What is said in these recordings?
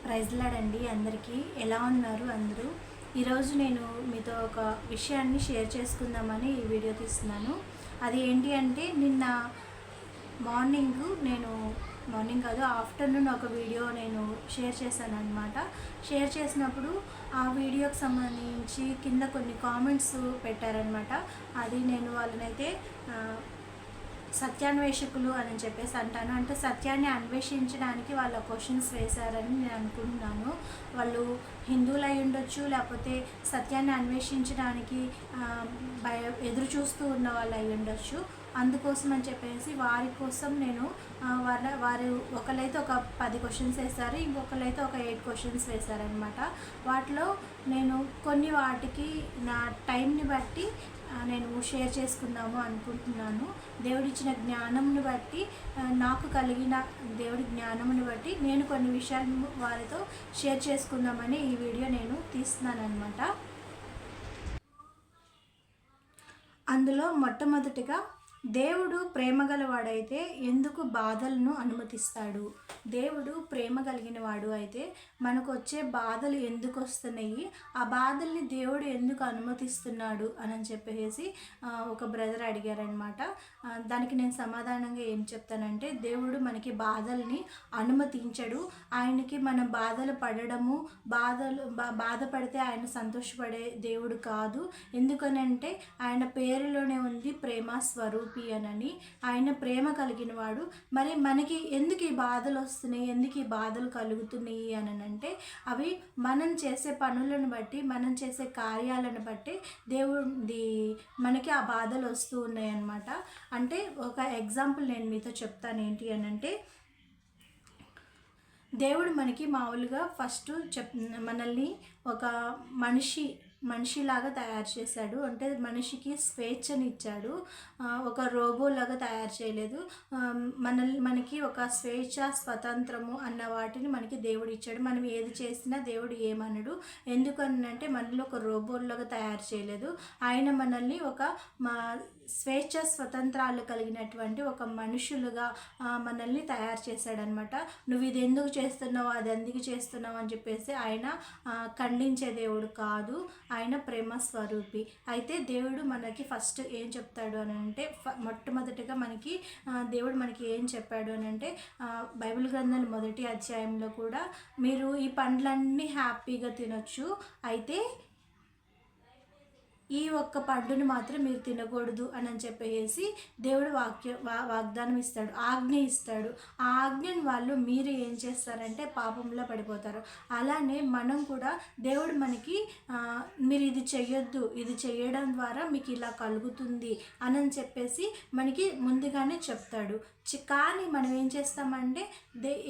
ప్రైజ్లాడండి అందరికీ. ఎలా ఉన్నారు అందరూ? ఈరోజు నేను మీతో ఒక విషయాన్ని షేర్ చేసుకుందామని ఈ వీడియో తీస్తున్నాను. అది ఏంటి అంటే నిన్న మార్నింగ్ కాదు, ఆఫ్టర్నూన్ ఒక వీడియో నేను షేర్ చేశాను అనమాట. షేర్ చేసినప్పుడు ఆ వీడియోకి సంబంధించి కింద కొన్ని కామెంట్స్ పెట్టారనమాట. అది నేను వాళ్ళనైతే సత్యాన్వేషకులు అని చెప్పేసి అంటాను. అంటే సత్యాన్ని అన్వేషించడానికి వాళ్ళ క్వశ్చన్స్ వేశారని నేను అనుకుంటున్నాను. వాళ్ళు హిందువులు అయి ఉండొచ్చు, లేకపోతే సత్యాన్ని అన్వేషించడానికి ఎదురు చూస్తూ ఉన్న వాళ్ళు అయి ఉండొచ్చు. అందుకోసం అని చెప్పేసి వారి కోసం నేను వారు ఒకరైతే ఒక 10 క్వశ్చన్స్ వేశారు, ఇంకొకరైతే ఒక 8 క్వశ్చన్స్ వేశారనమాట. వాటిలో నేను కొన్ని వాటికి నా టైంని బట్టి నేను షేర్ చేసుకుందాము అనుకుంటున్నాను. దేవుడిచ్చిన జ్ఞానంను బట్టి, నాకు కలిగిన దేవుడి జ్ఞానమును బట్టి నేను కొన్ని విషయాలు వారితో షేర్ చేసుకుందామని ఈ వీడియో నేను తీస్తున్నాను అనమాట. అందులో మొట్టమొదటిగా, దేవుడు ప్రేమగలవాడైతే ఎందుకు బాధలను అనుమతిస్తాడు? దేవుడు ప్రేమ కలిగిన వాడు అయితే మనకు వచ్చే బాధలు ఎందుకు వస్తున్నాయి, ఆ బాధల్ని దేవుడు ఎందుకు అనుమతిస్తున్నాడు అని చెప్పేసి ఒక బ్రదర్ అడిగారనమాట. దానికి నేను సమాధానంగా ఏం చెప్తానంటే, దేవుడు మనకి బాధల్ని అనుమతించడు. ఆయనకి మనం బాధలు పడడము, బాధపడితే ఆయన సంతోషపడే దేవుడు కాదు. ఎందుకనంటే ఆయన పేరులోనే ఉంది ప్రేమ స్వరూపి అని. ఆయన ప్రేమ కలిగిన వాడు. మరి మనకి ఎందుకు ఈ బాధలు వస్తున్నాయి, ఎందుకు ఈ బాధలు కలుగుతున్నాయి అని అంటే, అవి మనం చేసే పనులను బట్టి, మనం చేసే కార్యాలను బట్టి దేవుడి మనకి ఆ బాధలు వస్తూ ఉన్నాయి అన్నమాట. అంటే ఒక ఎగ్జాంపుల్ నేను మీతో చెప్తాను. ఏంటి అని అంటే, దేవుడు మనకి మామూలుగా ఫస్ట్ మనల్ని ఒక మనిషిలాగా తయారు చేశాడు. అంటే మనిషికి స్వేచ్ఛని ఇచ్చాడు. ఒక రోబోలాగా తయారు చేయలేదు. మనకి ఒక స్వేచ్ఛ, స్వతంత్రము అన్న వాటిని మనకి దేవుడు ఇచ్చాడు. మనం ఏది చేసినా దేవుడు ఏమనడు. ఎందుకనంటే మనల్ని ఒక రోబోలాగా తయారు చేయలేదు. ఆయన మనల్ని ఒక స్వేచ్ఛ, స్వతంత్రాలు కలిగినటువంటి ఒక మనుషులుగా మనల్ని తయారు చేశాడనమాట. నువ్వు ఇది ఎందుకు చేస్తున్నావు, అది ఎందుకు చేస్తున్నావు అని చెప్పేసి ఆయన ఖండించే దేవుడు కాదు. ఆయన ప్రేమ స్వరూపి. అయితే దేవుడు మనకి ఫస్ట్ ఏం చెప్తాడు అని అంటే, మొట్టమొదటిగా దేవుడు మనకి ఏం చెప్పాడు అని అంటే, బైబిల్ గ్రంథం 1వ అధ్యాయంలో కూడా, మీరు ఈ పండ్లన్నీ హ్యాపీగా తినొచ్చు, అయితే ఈ ఒక్క పండుని మాత్రం మీరు తినకూడదు అని చెప్పేసి దేవుడు వాగ్దానం ఇస్తాడు, ఆజ్ఞ ఇస్తాడు. ఆ ఆజ్ఞని మీరు ఏం చేస్తారంటే పాపంలో పడిపోతారు. అలానే మనం కూడా దేవుడు మనకి మీరు ఇది చెయ్యొద్దు, ఇది చేయడం ద్వారా మీకు ఇలా కలుగుతుంది అని చెప్పేసి మనకి ముందుగానే చెప్తాడు. కానీ మనం ఏం చేస్తామంటే,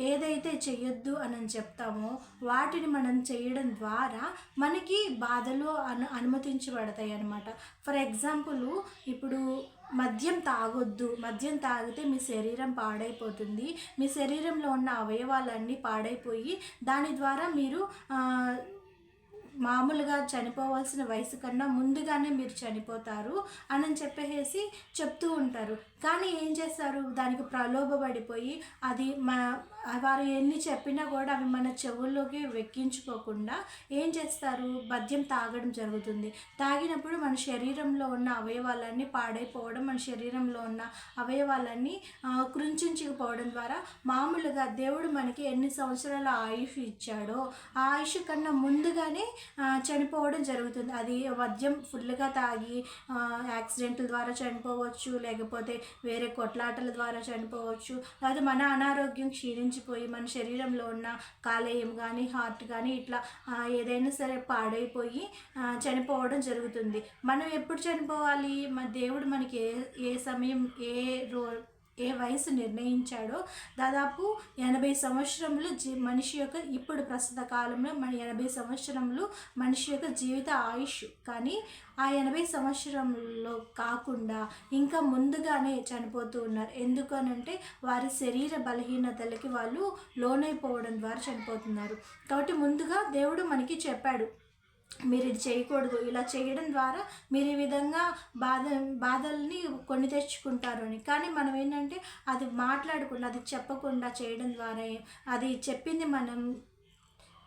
ఏదైతే చెయ్యొద్దు అని చెప్తామో వాటిని మనం చేయడం ద్వారా మనకి బాధలు అనుమతించబడతాయి అన్నమాట. ఫర్ ఎగ్జాంపుల్, ఇప్పుడు మద్యం తాగొద్దు, మద్యం తాగితే మీ శరీరం పాడైపోతుంది, మీ శరీరంలో ఉన్న అవయవాలన్నీ పాడైపోయి దాని ద్వారా మీరు మామూలుగా చనిపోవాల్సిన వయసు కన్నా ముందుగానే మీరు చనిపోతారు అని చెప్పేసి చెప్తూ ఉంటారు. కానీ ఏం చేస్తారు, దానికి ప్రలోభపడిపోయి అది వారు ఎన్ని చెప్పినా కూడా అవి మన చెవుల్లోకి వెక్కించుకోకుండా ఏం చేస్తారు, మద్యం తాగడం జరుగుతుంది. తాగినప్పుడు మన శరీరంలో ఉన్న అవయవాలన్నీ పాడైపోవడం, మన శరీరంలో ఉన్న అవయవాలన్నీ కృంచుకుపోవడం ద్వారా మామూలుగా దేవుడు మనకి ఎన్ని సంవత్సరాల ఆయుష్ ఇచ్చాడో ఆ ఆయుష్ కన్నా ముందుగానే చనిపోవడం జరుగుతుంది. అది మద్యం ఫుల్గా తాగి యాక్సిడెంట్ల ద్వారా చనిపోవచ్చు, లేకపోతే వేరే కొట్లాటల ద్వారా చనిపోవచ్చు, లేదా మన అనారోగ్యం క్షీణించిపోయి మన శరీరంలో ఉన్న కాలేయం కానీ, హార్ట్ కానీ ఇట్లా ఏదైనా సరే పాడైపోయి చనిపోవడం జరుగుతుంది. మనం ఎప్పుడు చనిపోవాలి? దేవుడు మనకి ఏ సమయం, ఏ వయసు నిర్ణయించాడో, దాదాపు 80 సంవత్సరములు మనిషి యొక్క, ఇప్పుడు ప్రస్తుత కాలంలో 80 సంవత్సరములు మనిషి యొక్క జీవిత ఆయుష్. కానీ ఆ 80 సంవత్సరంలో కాకుండా ఇంకా ముందుగానే చనిపోతూ ఉన్నారు. ఎందుకనంటే వారి శరీర బలహీనతలకి వాళ్ళు లోనైపోవడం ద్వారా చనిపోతున్నారు. కాబట్టి ముందుగా దేవుడు మనకి చెప్పాడు, మీరు ఇది చేయకూడదు, ఇలా చేయడం ద్వారా మీరు ఈ విధంగా బాధల్ని కొని తెచ్చుకుంటారు అని. కానీ మనం ఏంటంటే అది మాట్లాడకుండా, అది చెప్పకుండా చేయడం ద్వారా, అది చెప్పింది మనం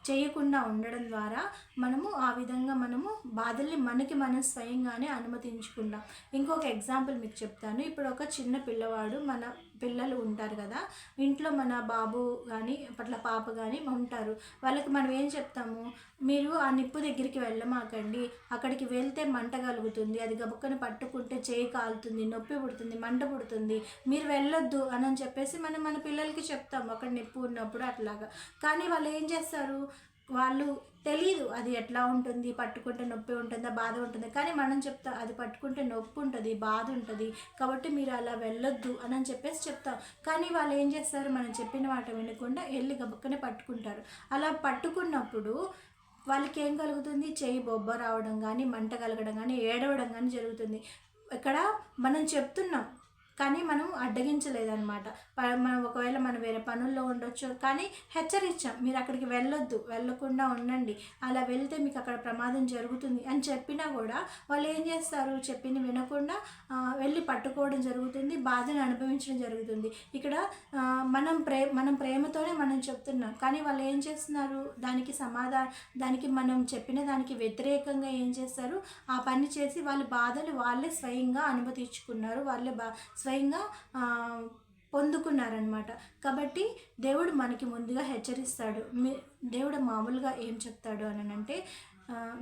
చేయకుండా ఉండడం ద్వారా మనము ఆ విధంగా మనము బాధల్ని మనం స్వయంగానే అనుమతించుకుంటాం. ఇంకొక ఎగ్జాంపుల్ మీకు చెప్తాను. ఇప్పుడు ఒక చిన్న పిల్లవాడు, మన పిల్లలు ఉంటారు కదా ఇంట్లో, మన బాబు కానీ అట్లా పాప కానీ ఉంటారు. వాళ్ళకి మనం ఏం చెప్తాము, మీరు ఆ నిప్పు దగ్గరికి వెళ్ళమాకండి, అక్కడికి వెళ్తే మంట కలుగుతుంది, అది గబుక్కని పట్టుకుంటే చేయి కాలుతుంది, నొప్పి పుడుతుంది, మంట పుడుతుంది, మీరు వెళ్ళొద్దు అని చెప్పేసి మనం మన పిల్లలకి చెప్తాము అక్కడ నిప్పు ఉన్నప్పుడు అట్లాగా. కానీ వాళ్ళు ఏం చేస్తారు, వాళ్ళు తెలీదు అది ఎట్లా ఉంటుంది, పట్టుకుంటే నొప్పి ఉంటుందా బాధ ఉంటుందా, కానీ మనం చెప్తాం అది పట్టుకుంటే నొప్పి ఉంటుంది, బాధ ఉంటుంది, కాబట్టి మీరు అలా వెళ్ళొద్దు అని చెప్పేసి చెప్తాం. కానీ వాళ్ళు ఏం చేస్తారు, మనం చెప్పిన మాట వినకుండా వెళ్ళి గబక్కనే పట్టుకుంటారు. అలా పట్టుకున్నప్పుడు వాళ్ళకి ఏం కలుగుతుంది, చెయ్యి బొబ్బ రావడం కానీ, మంట కలగడం కానీ, ఏడవడం కానీ జరుగుతుంది. ఇక్కడ మనం చెప్తున్నాం కానీ మనం అడ్డగించలేదన్నమాట. మనం ఒకవేళ మనం వేరే పనుల్లో ఉండొచ్చు, కానీ హెచ్చరించాం, మీరు అక్కడికి వెళ్ళొద్దు, వెళ్ళకుండా ఉండండి, అలా వెళ్తే మీకు అక్కడ ప్రమాదం జరుగుతుంది అని చెప్పినా కూడా వాళ్ళు ఏం చేస్తారు, చెప్పింది వినకుండా వెళ్ళి పట్టుకోవడం జరుగుతుంది, బాధను అనుభవించడం జరుగుతుంది. ఇక్కడ మనం ప్రేమతోనే మనం చెప్తున్నాం, కానీ వాళ్ళు ఏం చేస్తున్నారు, దానికి మనం చెప్పిన దానికి వ్యతిరేకంగా ఏం చేస్తారు, ఆ పని చేసి వాళ్ళ బాధలు వాళ్ళే స్వయంగా అనుమతించుకున్నారు, వాళ్ళే స్వయంగా పొందుకున్నారనమాట. కాబట్టి దేవుడు మనకి ముందుగా హెచ్చరిస్తాడు. దేవుడు మామూలుగా ఏం చెప్తాడు అని అంటే,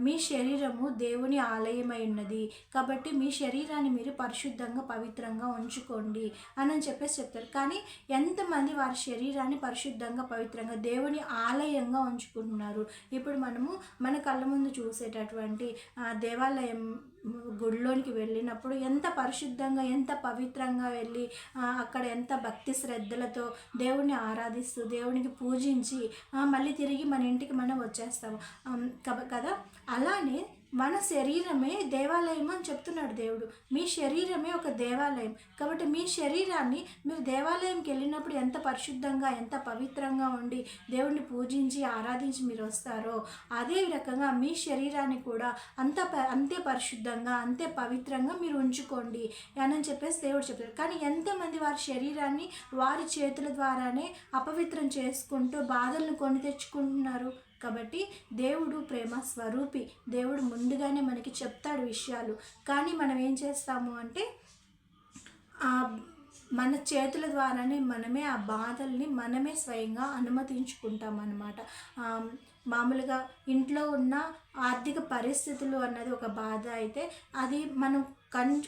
మీ శరీరము దేవుని ఆలయమై ఉన్నది, కాబట్టి మీ శరీరాన్ని మీరు పరిశుద్ధంగా పవిత్రంగా ఉంచుకోండి అని చెప్పేసి చెప్తారు. కానీ ఎంతమంది వారి శరీరాన్ని పరిశుద్ధంగా పవిత్రంగా దేవుని ఆలయంగా ఉంచుకుంటున్నారు? ఇప్పుడు మనము మన కళ్ళ ముందు చూసేటటువంటి దేవాలయం గుడిలోనికి వెళ్ళినప్పుడు ఎంత పరిశుద్ధంగా ఎంత పవిత్రంగా వెళ్ళి అక్కడ ఎంత భక్తి శ్రద్ధలతో దేవుణ్ణి ఆరాధిస్తూ దేవునికి పూజించి మళ్ళీ తిరిగి మన ఇంటికి మనం వచ్చేస్తాము కదా. అలానే మన శరీరమే దేవాలయం అని చెప్తున్నాడు దేవుడు. మీ శరీరమే ఒక దేవాలయం, కాబట్టి మీ శరీరాన్ని మీరు దేవాలయంకి వెళ్ళినప్పుడు ఎంత పరిశుద్ధంగా ఎంత పవిత్రంగా ఉండి దేవుడిని పూజించి ఆరాధించి మీరు వస్తారో, అదే రకంగా మీ శరీరాన్ని కూడా అంతే పరిశుద్ధంగా అంతే పవిత్రంగా మీరు ఉంచుకోండి అని చెప్పేసి దేవుడు చెప్తారు. కానీ ఎంతమంది వారి శరీరాన్ని వారి చేతుల ద్వారానే అపవిత్రం చేసుకుంటూ బాధలను కొని తెచ్చుకుంటున్నారు. కాబట్టి దేవుడు ప్రేమ స్వరూపి, దేవుడు ముందుగానే మనకి చెప్తాడు విషయాలు, కానీ మనం ఏం చేస్తాము అంటే మన చేతుల ద్వారానే మనమే ఆ బాధల్ని మనమే స్వయంగా అనుమతించుకుంటాం అన్నమాట. మామూలుగా ఇంట్లో ఉన్న ఆర్థిక పరిస్థితులు అన్నది ఒక బాధ అయితే, అది మనం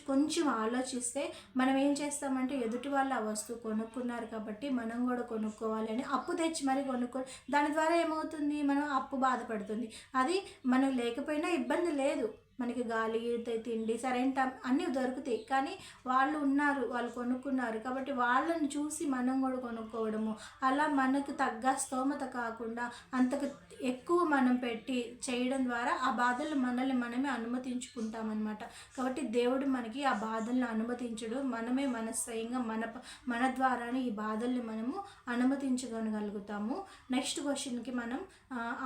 కొంచెం ఆలోచిస్తే మనం ఏం చేస్తామంటే, ఎదుటి వాళ్ళు ఆ వస్తువు కొనుక్కున్నారు కాబట్టి మనం కూడా కొనుక్కోవాలి అని అప్పు తెచ్చి మరి కొనుక్కొని దాని ద్వారా ఏమవుతుంది, మనం అప్పు బాధపడుతుంది. అది మనం లేకపోయినా ఇబ్బంది లేదు, మనకి గాలి తిండి సరైన అన్నీ దొరుకుతాయి, కానీ వాళ్ళు ఉన్నారు, వాళ్ళు కొనుక్కున్నారు కాబట్టి వాళ్ళని చూసి మనం కూడా కొనుక్కోవడము, అలా మనకు తగ్గ స్తోమత కాకుండా అంతకు ఎక్కువ మనం పెట్టి చేయడం ద్వారా ఆ బాధలు మనమే అనుమతించుకుంటామన్నమాట. కాబట్టి దేవుడు మనకి ఆ బాధలను అనుమతించడు, మనమే మన స్వయంగా మన ద్వారానే ఈ బాధల్ని మనము అనుమతించగలుగుతాము. నెక్స్ట్ క్వశ్చన్కి మనం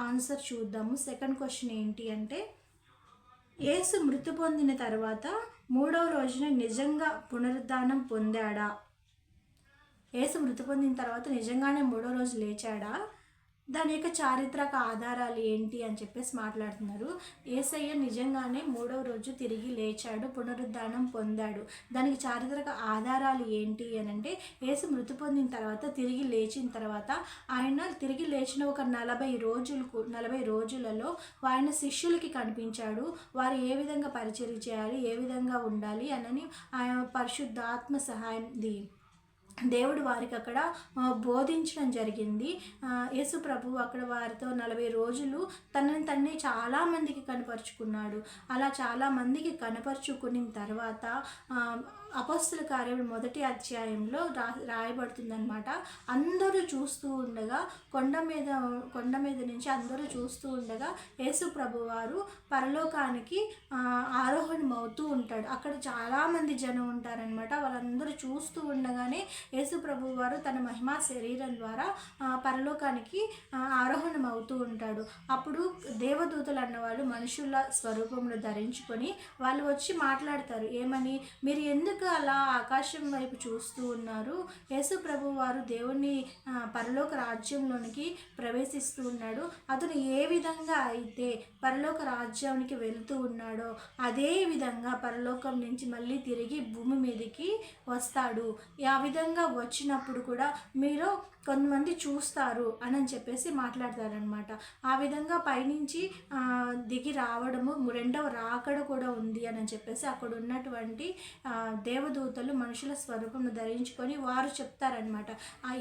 ఆన్సర్ చూద్దాము. సెకండ్ క్వశ్చన్ ఏంటి అంటే, యేసు మృతి పొందిన తర్వాత 3వ రోజున నిజంగా పునరుద్ధానం పొందాడా? యేసు మృతి పొందిన తర్వాత నిజంగానే 3వ రోజు లేచాడా? దాని యొక్క చారిత్రక ఆధారాలు ఏంటి అని చెప్పేసి మాట్లాడుతున్నారు. యేసయ్య నిజంగానే 3వ రోజు తిరిగి లేచాడు, పునరుద్ధానం పొందాడు. దానికి చారిత్రక ఆధారాలు ఏంటి అని అంటే, యేసు మృతి పొందిన తర్వాత తిరిగి లేచిన తర్వాత ఆయన తిరిగి లేచిన ఒక 40 రోజులలో ఆయన శిష్యులకి కనిపించాడు. వారు ఏ విధంగా పరిచర్య చేయాలి, ఏ విధంగా ఉండాలి అని ఆయన పరిశుద్ధాత్మ సహాయం దేవుడు వారికి అక్కడ బోధించడం జరిగింది. యేసు ప్రభువు అక్కడ వారితో 40 రోజులు తనని చాలామందికి కనపరుచుకున్నాడు. అలా చాలామందికి కనపరుచుకున్న తర్వాత అపోస్తల కార్యములు 1వ అధ్యాయంలో రాయబడుతుందన్నమాట. అందరూ చూస్తూ ఉండగా కొండ మీద నుంచి అందరూ చూస్తూ ఉండగా యేసు ప్రభువారు పరలోకానికి ఆరోహణం అవుతూ ఉంటాడు. అక్కడ చాలామంది జనం ఉంటారనమాట. వాళ్ళందరూ చూస్తూ ఉండగానే యేసు ప్రభువారు తన మహిమా శరీరం ద్వారా పరలోకానికి ఆరోహణం అవుతూ ఉంటాడు. అప్పుడు దేవదూతలు అన్నవాళ్ళు మనుషుల స్వరూపంలో ధరించుకొని వాళ్ళు వచ్చి మాట్లాడతారు. ఏమని, మీరు ఎందుకు ఎందుకు అలా ఆకాశం వైపు చూస్తూ ఉన్నారు? యేసు ప్రభు వారు దేవుని పరలోక రాజ్యంలోనికి ప్రవేశిస్తూ ఉన్నాడు. అతను ఏ విధంగా అయితే పరలోక రాజ్యానికి వెళుతూ ఉన్నాడో అదే విధంగా పరలోకం నుంచి మళ్ళీ తిరిగి భూమి మీదకి వస్తాడు. ఆ విధంగా వచ్చినప్పుడు కూడా మీరు కొంతమంది చూస్తారు అని చెప్పేసి మాట్లాడతారనమాట. ఆ విధంగా పైనుంచి దిగి రావడము, రెండవ రాకడ కూడా ఉంది అని చెప్పేసి అక్కడ ఉన్నటువంటి దేవదూతలు మనుషుల స్వరూపం ధరించుకొని వారు చెప్తారనమాట.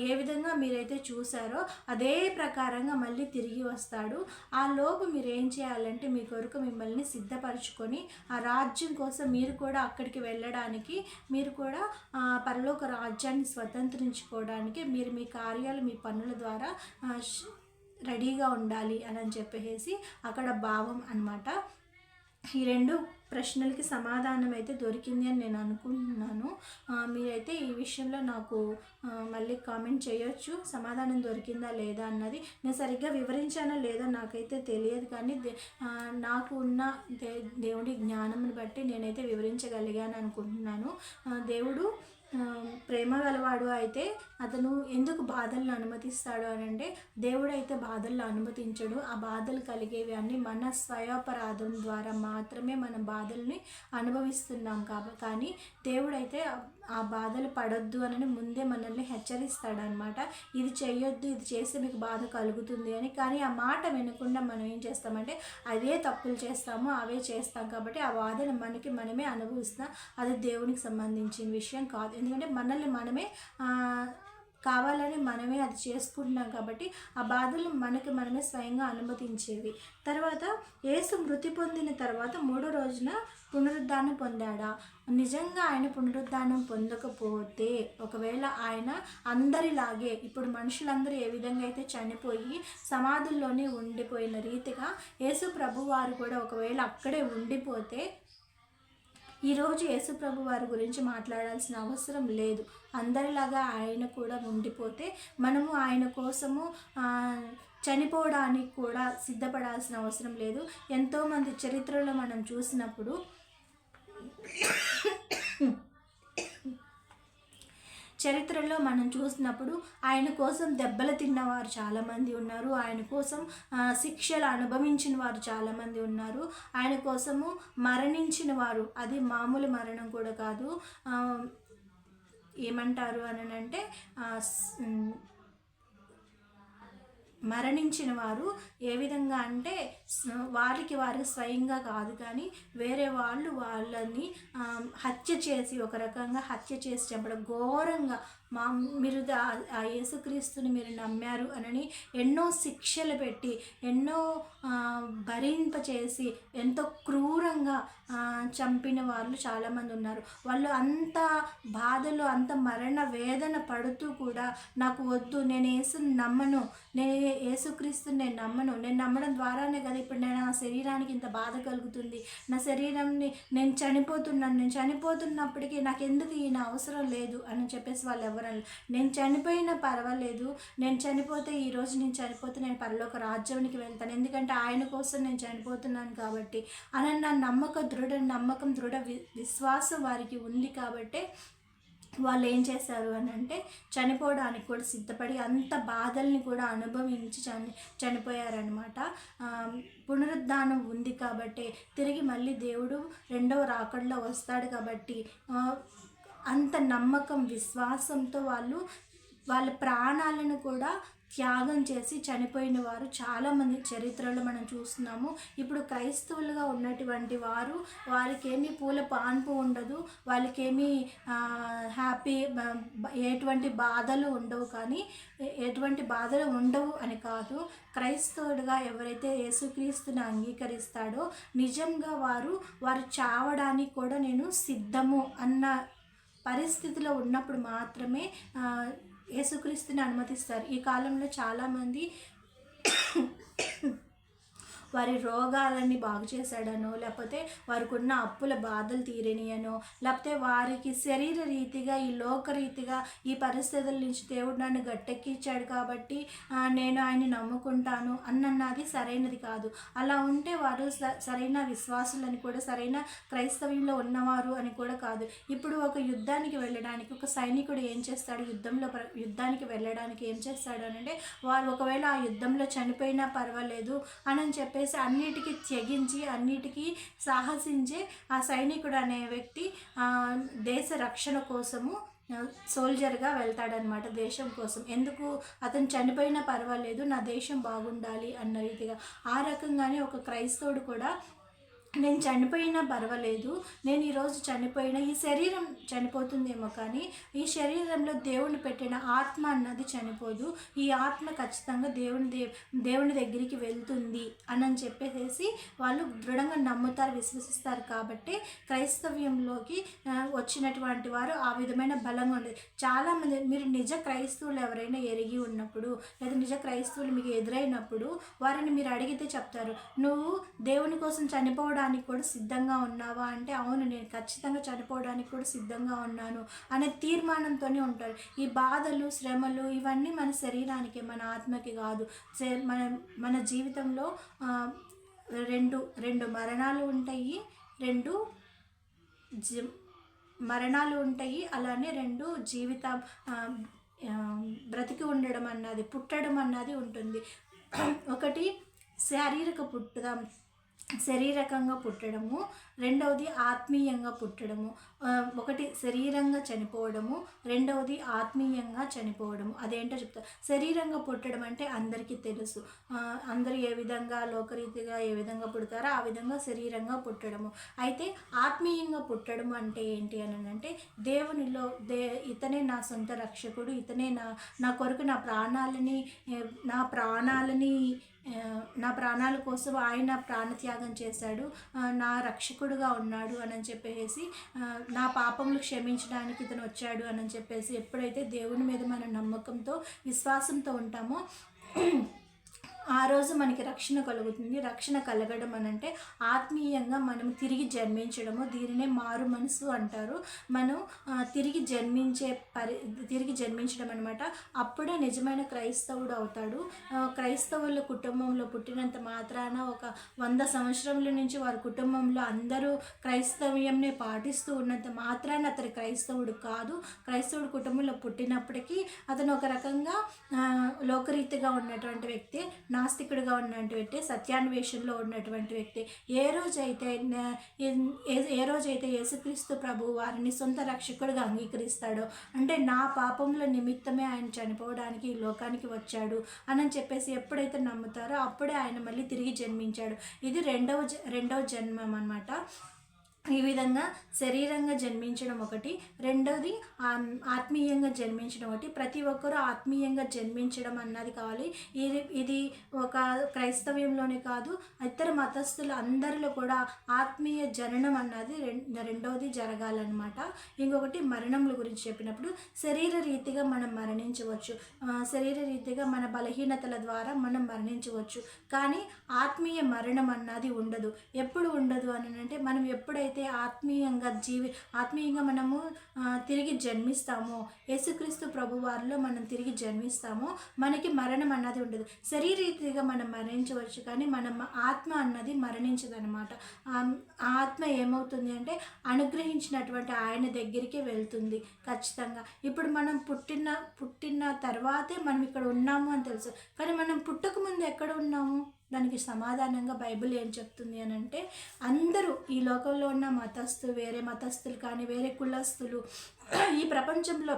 ఏ విధంగా మీరైతే చూసారో అదే ప్రకారంగా మళ్ళీ తిరిగి వస్తాడు. ఆ లోపు మీరు ఏం చేయాలంటే మీ కొరకు మిమ్మల్ని సిద్ధపరచుకొని ఆ రాజ్యం కోసం మీరు కూడా అక్కడికి వెళ్ళడానికి, మీరు కూడా పరలోక రాజ్యాన్ని స్వతంత్రించుకోవడానికి మీరు మీ కార్యాలు మీ పనుల ద్వారా రెడీగా ఉండాలి అని చెప్పేసి అక్కడ భావం అన్నమాట. ఈ రెండు ప్రశ్నలకి సమాధానం అయితే దొరికింది అని నేను అనుకుంటున్నాను. మీరైతే ఈ విషయంలో నాకు మళ్ళీ కామెంట్ చేయొచ్చు, సమాధానం దొరికిందా లేదా అన్నది. నేను సరిగ్గా వివరించానా లేదా నాకైతే తెలియదు, కానీ నాకు ఉన్న దేవుడి జ్ఞానంని బట్టి నేనైతే వివరించగలిగాను అనుకుంటున్నాను. దేవుడు ప్రేమ గలవాడు అయితే అతను ఎందుకు బాధలను అనుమతిస్తాడు అని అంటే, దేవుడు అయితే బాధలను అనుమతించడు. ఆ బాధలు కలిగేవి అన్నీ మన స్వయాపరాధం ద్వారా మాత్రమే మనం బాధల్ని అనుభవిస్తున్నాం కానీ దేవుడైతే ఆ బాధలు పడొద్దు అని ముందే మనల్ని హెచ్చరిస్తాడనమాట. ఇది చేయొద్దు, ఇది చేస్తే మీకు బాధ కలుగుతుంది అని. కానీ ఆ మాట వినకుండా మనం ఏం చేస్తామంటే అదే తప్పులు చేస్తాము, అవే చేస్తాం. కాబట్టి ఆ బాధను మనమే అనుభవిస్తాం. అది దేవునికి సంబంధించిన విషయం కాదు. ఎందుకంటే మనల్ని కావాలని మనమే అది చేసుకుంటున్నాం కాబట్టి ఆ బాధలు మనమే స్వయంగా అనుమతించేవి. తర్వాత యేసు మృతి పొందిన తర్వాత 3వ రోజున పునరుద్ధానం పొందాడా? నిజంగా ఆయన పునరుద్ధానం పొందకపోతే, ఒకవేళ ఆయన అందరిలాగే ఇప్పుడు మనుషులందరూ ఏ విధంగా అయితే చనిపోయి సమాధుల్లోనే ఉండిపోయిన రీతిగా యేసు ప్రభు వారు కూడా ఒకవేళ అక్కడే ఉండిపోతే, ఈరోజు యేసుప్రభు వారి గురించి మాట్లాడాల్సిన అవసరం లేదు. అందరిలాగా ఆయన కూడా ఉండిపోతే మనము ఆయన కోసము చనిపోవడానికి కూడా సిద్ధపడాల్సిన అవసరం లేదు. ఎంతోమంది చరిత్రలో మనం చూసినప్పుడు ఆయన కోసం దెబ్బలు తిన్నవారు చాలామంది ఉన్నారు. ఆయన కోసం శిక్షలు అనుభవించిన వారు చాలామంది ఉన్నారు. ఆయన కోసము మరణించిన వారు, అది మామూలు మరణం కూడా కాదు. ఏమంటారు అని అంటే మరణించిన వారు ఏ విధంగా అంటే వారికి స్వయంగా కాదు కానీ వేరే వాళ్ళని హత్య చేసి, ఒక రకంగా హత్య చేసి చెప్పడం, ఘోరంగా మీరు ఆ యేసుక్రీస్తుని మీరు నమ్మారు అని ఎన్నో శిక్షలు పెట్టి, ఎన్నో భరింపచేసి, ఎంతో క్రూరంగా చంపిన వాళ్ళు చాలామంది ఉన్నారు. వాళ్ళు అంత బాధలు, అంత మరణ వేదన పడుతూ కూడా నాకు వద్దు, నేను యేసుని నమ్మను, నేను యేసుక్రీస్తుని నేను నమ్మడం ద్వారానే కదా ఇప్పుడు నేను నా శరీరానికి ఇంత బాధ కలుగుతుంది, నా శరీరాన్ని నేను చనిపోతున్నప్పటికీ నాకు ఎందుకు ఈయన అవసరం లేదు అని చెప్పేసి వాళ్ళు ఎవరు, నేను చనిపోయినా పర్వాలేదు, నేను చనిపోతే ఈరోజు నేను చనిపోతే నేను పరలోక రాజ్యానికి వెళ్తాను, ఎందుకంటే ఆయన కోసం నేను చనిపోతున్నాను కాబట్టి అని నా నమ్మకం దృఢ విశ్వాసం వారికి ఉంది. కాబట్టి వాళ్ళు ఏం చేశారు అని అంటే చనిపోవడానికి కూడా సిద్ధపడి అంత బాధల్ని కూడా అనుభవించి చనిపోయారనమాట. పునరుద్ధానం ఉంది కాబట్టి తిరిగి మళ్ళీ దేవుడు 2వ రాకడలో వస్తాడు కాబట్టి అంత నమ్మకం, విశ్వాసంతో వాళ్ళ ప్రాణాలను కూడా త్యాగం చేసి చనిపోయిన వారు చాలామంది చరిత్రలో మనం చూస్తున్నాము. ఇప్పుడు క్రైస్తవులుగా ఉన్నటువంటి వారికేమీ పూల పాన్పు ఉండదు, వాళ్ళకేమీ హ్యాపీ ఎటువంటి బాధలు ఉండవు. కానీ ఎటువంటి బాధలు ఉండవు అని కాదు, క్రైస్తవుడిగా ఎవరైతే యేసుక్రీస్తుని అంగీకరిస్తాడో నిజంగా వారు చావడానికి కూడా నేను సిద్ధము అన్న పరిస్థితిలో ఉన్నప్పుడు మాత్రమే యేసుక్రీస్తుని అనుమతిస్తారు. ఈ కాలంలో చాలామంది వారి రోగాలన్నీ బాగు చేశాడనో, లేకపోతే వారికి ఉన్న అప్పుల బాధలు తీరనియనో, లేకపోతే వారికి శరీర రీతిగా ఈ లోకరీతిగా ఈ పరిస్థితుల నుంచి దేవుడు నన్ను గట్టెక్కించాడు కాబట్టి నేను ఆయన్ని నమ్ముకుంటాను అన్నది సరైనది కాదు. అలా ఉంటే వారు సరైన విశ్వాసులని కూడా, సరైన క్రైస్తవ్యంలో ఉన్నవారు అని కూడా కాదు. ఇప్పుడు ఒక యుద్ధానికి వెళ్ళడానికి ఒక సైనికుడు ఏం చేస్తాడు, యుద్ధానికి వెళ్ళడానికి ఏం చేస్తాడు అంటే, వారు ఒకవేళ ఆ యుద్ధంలో చనిపోయినా పర్వాలేదు అని చెప్పేసి అన్నిటికీ తెగించి అన్నిటికీ సాహసించే ఆ సైనికుడు అనే వ్యక్తి దేశ రక్షణ కోసము సోల్జర్గా వెళ్తాడనమాట, దేశం కోసం. ఎందుకు? అతను చనిపోయినా పర్వాలేదు, నా దేశం బాగుండాలి అన్న రీతిగా. ఆ రకంగానే ఒక క్రైస్తవుడు కూడా, నేను చనిపోయినా పర్వాలేదు, నేను ఈరోజు చనిపోయినా ఈ శరీరం చనిపోతుందేమో కానీ ఈ శరీరంలో దేవుని పెట్టిన ఆత్మ అన్నది చనిపోదు, ఈ ఆత్మ ఖచ్చితంగా దేవుని దగ్గరికి వెళ్తుంది అని చెప్పేసి వాళ్ళు దృఢంగా నమ్ముతారు, విశ్వసిస్తారు. కాబట్టి క్రైస్తవ్యంలోకి వచ్చినటువంటి వారు ఆ విధమైన బలంగా ఉండేది. చాలామంది, మీరు నిజ క్రైస్తవులు ఎవరైనా ఎరిగి ఉన్నప్పుడు లేదా నిజ క్రైస్తవులు మీకు ఎదురైనప్పుడు వారిని మీరు అడిగితే చెప్తారు, నువ్వు దేవుని కోసం చనిపోవడం కూడా సిద్ధంగా ఉన్నావా అంటే, అవును, నేను ఖచ్చితంగా చనిపోవడానికి కూడా సిద్ధంగా ఉన్నాను అనే తీర్మానంతోనే ఉంటారు. ఈ బాధలు, శ్రమలు ఇవన్నీ మన శరీరానికి, మన ఆత్మకి కాదు. మన జీవితంలో రెండు మరణాలు ఉంటాయి, మరణాలు ఉంటాయి, అలానే రెండు జీవితం బ్రతికి ఉండడం అన్నది, పుట్టడం అన్నది ఉంటుంది. ఒకటి శారీరకంగా పుట్టడము, రెండవది ఆత్మీయంగా పుట్టడము. ఒకటి శరీరంగా చనిపోవడము, రెండవది ఆత్మీయంగా చనిపోవడము. అదేంటో చెప్తా. శరీరంగా పుట్టడం అంటే అందరికీ తెలుసు, అందరూ ఏ విధంగా లోకరీతిగా ఏ విధంగా పుడతారో ఆ విధంగా శరీరంగా పుట్టడము. అయితే ఆత్మీయంగా పుట్టడం అంటే ఏంటి అని అంటే, దేవునిలో ఇతనే నా సొంత రక్షకుడు, ఇతనే నా కొరకు నా ప్రాణాల కోసం ఆయన ప్రాణత్యాగం చేశాడు, నా రక్షకుడుగా ఉన్నాడు అని చెప్పేసి, నా పాపములు క్షమించడానికి ఇతను వచ్చాడు అని చెప్పేసి ఎప్పుడైతే దేవుని మీద మన నమ్మకంతో విశ్వాసంతో ఉంటామో ఆ రోజు మనకి రక్షణ కలుగుతుంది. రక్షణ కలగడం అనంటే ఆత్మీయంగా మనం తిరిగి జన్మించడము, దీనినే మారు మనసు అంటారు. మనం తిరిగి జన్మించడం అనమాట. అప్పుడే నిజమైన క్రైస్తవుడు అవుతాడు. క్రైస్తవుల కుటుంబంలో పుట్టినంత మాత్రాన ఒక 100 సంవత్సరముల నుంచి వారి కుటుంబంలో అందరూ క్రైస్తవ్యంనే పాటిస్తూ ఉన్నంత మాత్రాన అతను క్రైస్తవుడు కాదు. క్రైస్తవుడు కుటుంబంలో పుట్టినప్పటికీ అతను ఒక రకంగా లోకరీతిగా ఉన్నటువంటి వ్యక్తి, నాస్తికుడిగా ఉన్నటువంటి వ్యక్తి, సత్యాన్వేషణలో ఉన్నటువంటి వ్యక్తి. ఏ రోజైతే యేసుక్రీస్తు ప్రభు వారిని సొంత రక్షకుడిగా అంగీకరిస్తాడో, అంటే నా పాపముల నిమిత్తమే ఆయన చనిపోవడానికి ఈ లోకానికి వచ్చాడు అని చెప్పేసి ఎప్పుడైతే నమ్ముతారో అప్పుడే ఆయన మళ్ళీ తిరిగి జన్మించాడు. ఇది రెండవ జన్మం అన్నమాట. ఈ విధంగా శరీరంగా జన్మించడం ఒకటి, రెండవది ఆత్మీయంగా జన్మించడం ఒకటి. ప్రతి ఒక్కరూ ఆత్మీయంగా జన్మించడం అన్నది కావాలి. ఇది ఒక క్రైస్తవ్యంలోనే కాదు, ఇతర మతస్థులు అందరిలో కూడా ఆత్మీయ జననం అన్నది రెండవది జరగాలన్నమాట. ఇంకొకటి మరణముల గురించి చెప్పినప్పుడు, శరీర రీతిగా మనం మరణించవచ్చు, శరీర రీతిగా మన బలహీనతల ద్వారా మనం మరణించవచ్చు, కానీ ఆత్మీయ మరణం అన్నది ఉండదు. ఎప్పుడు ఉండదు అని అంటే, మనం ఎప్పుడైతే ఆత్మీయంగా మనము తిరిగి జన్మిస్తామో, యేసుక్రీస్తు ప్రభు వారిలో మనం తిరిగి జన్మిస్తామో మనకి మరణం అన్నది ఉండదు. శరీరీతిగా మనం మరణించవచ్చు, కానీ మన ఆత్మ అన్నది మరణించదనమాట. ఆత్మ ఏమవుతుంది అంటే అనుగ్రహించినటువంటి ఆయన దగ్గరికి వెళ్తుంది ఖచ్చితంగా. ఇప్పుడు మనం పుట్టిన తర్వాతే మనం ఇక్కడ ఉన్నాము అని తెలుసు, కానీ మనం పుట్టకముందు ఎక్కడ ఉన్నాము? దానికి సమాధానంగా బైబిల్ ఏం చెప్తుంది అని అంటే, అందరూ ఈ లోకంలో ఉన్న వేరే మతస్థులు కానీ వేరే కులస్తులు ఈ ప్రపంచంలో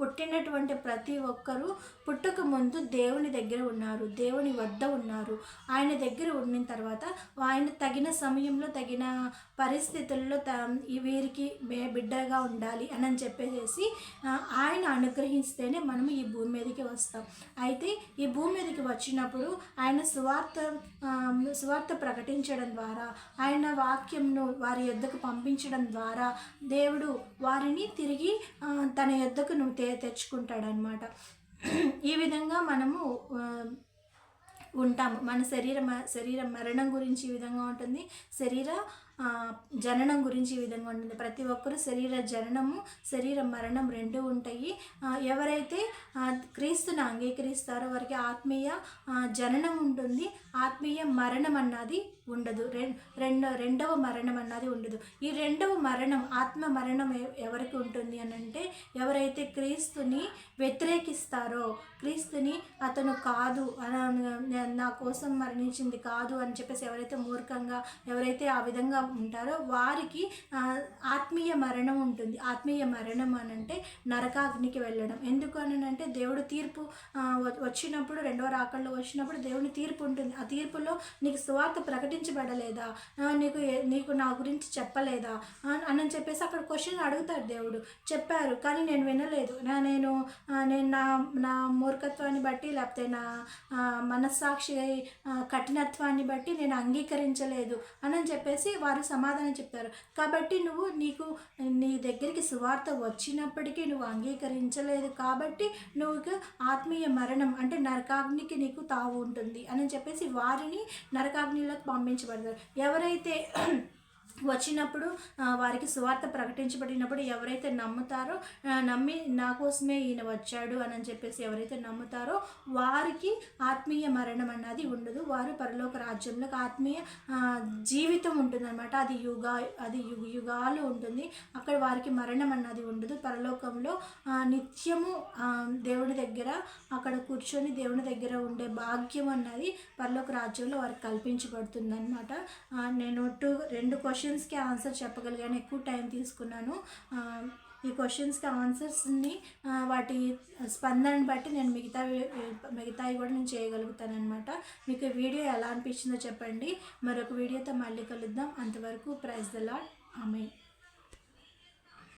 పుట్టినటువంటి ప్రతి ఒక్కరూ పుట్టక ముందు దేవుని దగ్గర ఉన్నారు, దేవుని వద్ద ఉన్నారు. ఆయన దగ్గర ఉండిన తర్వాత ఆయన తగిన సమయంలో తగిన పరిస్థితుల్లో వీరికి బిడ్డగా ఉండాలి అని చెప్పేసి ఆయన అనుగ్రహిస్తేనే మనము ఈ భూమి మీదకి వస్తాం. అయితే ఈ భూమి మీదకి వచ్చినప్పుడు ఆయన సువార్త ప్రకటించడం ద్వారా, ఆయన వాక్యంను వారి యొద్దకు పంపించడం ద్వారా దేవుడు వారిని తిరిగి తన యొద్దకు తెచ్చుకుంటాడనమాట. ఈ విధంగా మనము ఉంటాము. మన శరీర మరణం గురించి ఈ విధంగా ఉంటుంది, శరీర జననం గురించి ఈ విధంగా ఉంటుంది. ప్రతి ఒక్కరు శరీర జననము, శరీర మరణం రెండు ఉంటాయి. ఎవరైతే క్రీస్తుని అంగీకరిస్తారో వారికి ఆత్మీయ జననం ఉంటుంది, ఆత్మీయ మరణం అన్నది ఉండదు. రెండవ మరణం అన్నది ఉండదు. ఈ రెండవ మరణం, ఆత్మ మరణం ఎవరికి ఉంటుంది అని అంటే, ఎవరైతే క్రీస్తుని వ్యతిరేకిస్తారో, క్రీస్తుని అతను కాదు, నా కోసం మరణించింది కాదు అని చెప్పేసి ఎవరైతే మూర్ఖంగా, ఎవరైతే ఆ విధంగా ఉంటారో వారికి ఆత్మీయ మరణం ఉంటుంది. ఆత్మీయ మరణం అని అంటే నరకాగ్నికి వెళ్ళడం. ఎందుకు అని అంటే, దేవుడు తీర్పు వచ్చినప్పుడు, రెండవ రాకడలో వచ్చినప్పుడు దేవుని తీర్పు ఉంటుంది. ఆ తీర్పులో నీకు సువార్త ప్రకటించబడలేదా, నీకు నా గురించి చెప్పలేదా అని చెప్పేసి అక్కడ క్వశ్చన్ అడుగుతాడు దేవుడు. చెప్పారు కానీ నేను వినలేదు, నేను నా మూర్ఖత్వాన్ని బట్టి, లేకపోతే నా మనస్సాక్షి కఠినత్వాన్ని బట్టి నేను అంగీకరించలేదు అని చెప్పేసి వారు సమాధానం చెప్తారు. కాబట్టి నీ దగ్గరికి సువార్త వచ్చినప్పటికీ నువ్వు అంగీకరించలేదు కాబట్టి నువ్వు ఆత్మీయ మరణం అంటే నరకాగ్నికి నీకు తావు ఉంటుంది అని చెప్పేసి వారిని నరకాగ్నిలోకి పంపించబడతారు. ఎవరైతే వచ్చినప్పుడు వారికి సువార్త ప్రకటించబడినప్పుడు ఎవరైతే నమ్ముతారో, నమ్మి నా కోసమే ఈయన వచ్చాడు అని చెప్పేసి ఎవరైతే నమ్ముతారో వారికి ఆత్మీయ మరణం అన్నది ఉండదు. వారు పరలోక రాజ్యంలో ఆత్మీయ జీవితం ఉంటుందన్నమాట. అది యుగాలు ఉంటుంది. అక్కడ వారికి మరణం అన్నది ఉండదు. పరలోకంలో నిత్యము దేవుని దగ్గర అక్కడ కూర్చొని దేవుని దగ్గర ఉండే భాగ్యం అన్నది పరలోక రాజ్యంలో వారికి కల్పించబడుతుంది అనమాట. నేను 2 క్వశ్చన్స్కి ఆన్సర్ చెప్పగలిగాను, ఎక్కువ టైం తీసుకున్నాను. ఈ క్వశ్చన్స్కి ఆన్సర్స్ని వాటి స్పందనని బట్టి నేను మిగతావి కూడా నేను చేయగలుగుతాను అనమాట. మీకు వీడియో ఎలా అనిపించిందో చెప్పండి. మరొక వీడియోతో మళ్ళీ కలుద్దాం. అంతవరకు ప్రైజ్ ద లార్డ్. ఆమేన్.